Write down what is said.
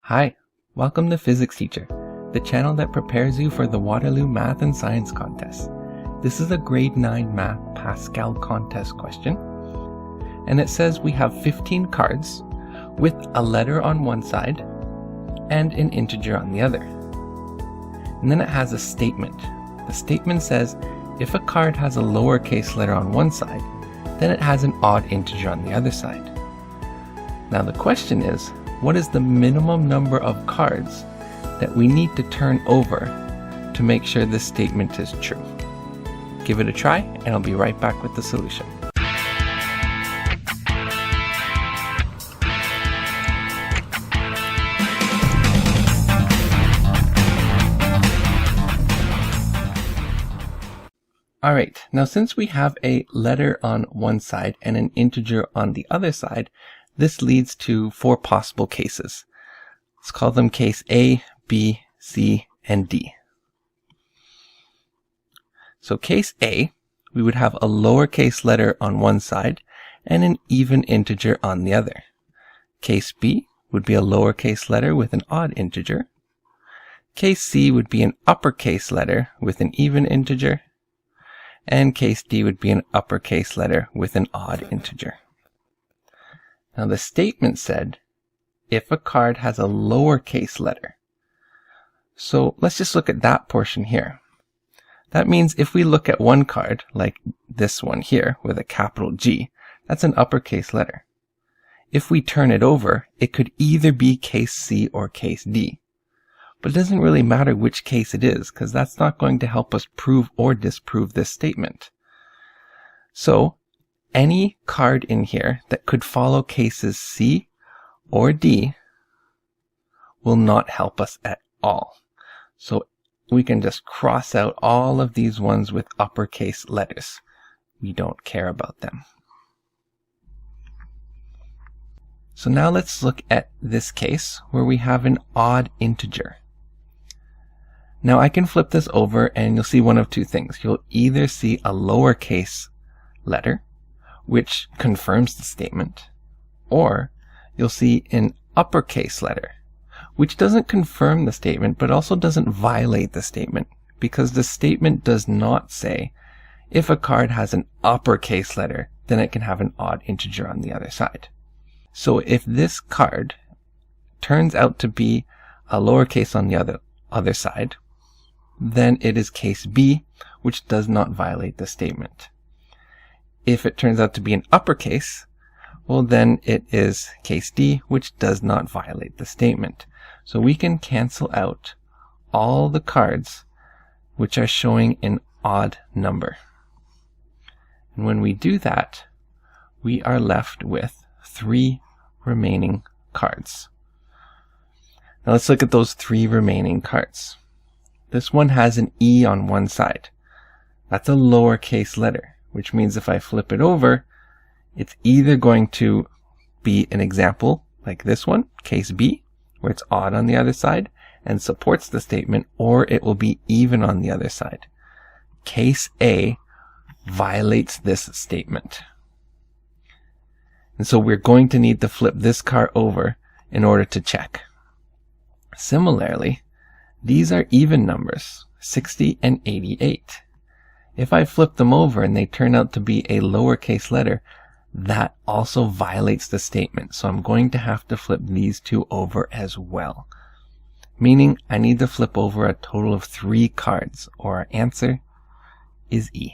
Hi, welcome to Physics Teacher, the channel that prepares you for the Waterloo Math and Science Contest. This is a grade 9 math Pascal contest question, and it says we have 15 cards with a letter on one side and an integer on the other. And then it has a statement. The statement says if a card has a lowercase letter on one side, then it has an odd integer on the other side. Now the question is, what is the minimum number of cards that we need to turn over to make sure this statement is true? Give it a try, and I'll be right back with the solution. Alright, now since we have a letter on one side and an integer on the other side, this leads to 4 possible cases. Let's call them case A, B, C, and D. So case A, we would have a lowercase letter on one side and an even integer on the other. Case B would be a lowercase letter with an odd integer. Case C would be an uppercase letter with an even integer. And case D would be an uppercase letter with an odd integer. Now the statement said, if a card has a lowercase letter. So let's just look at that portion here. That means if we look at one card, like this one here with a capital G, that's an uppercase letter. If we turn it over, it could either be case C or case D. But it doesn't really matter which case it is, because that's not going to help us prove or disprove this statement. So any card in here that could follow cases C or D will not help us at all. So we can just cross out all of these ones with uppercase letters. We don't care about them. So now let's look at this case where we have an odd integer. Now I can flip this over and you'll see one of two things. You'll either see a lowercase letter, which confirms the statement, or you'll see an uppercase letter, which doesn't confirm the statement, but also doesn't violate the statement, because the statement does not say if a card has an uppercase letter, then it can have an odd integer on the other side. So if this card turns out to be a lowercase on the other side, then it is case B, which does not violate the statement. If it turns out to be an uppercase, well then it is case D, which does not violate the statement. So we can cancel out all the cards which are showing an odd number. And when we do that, we are left with 3 remaining cards. Now let's look at those 3 remaining cards. This one has an E on one side. That's a lowercase letter, which means if I flip it over, it's either going to be an example like this one, case B, where it's odd on the other side and supports the statement, or it will be even on the other side. Case A violates this statement. And so we're going to need to flip this card over in order to check. Similarly, these are even numbers, 60 and 88. If I flip them over and they turn out to be a lowercase letter, that also violates the statement. So I'm going to have to flip these 2 over as well. Meaning I need to flip over a total of 3 cards, or our answer is E.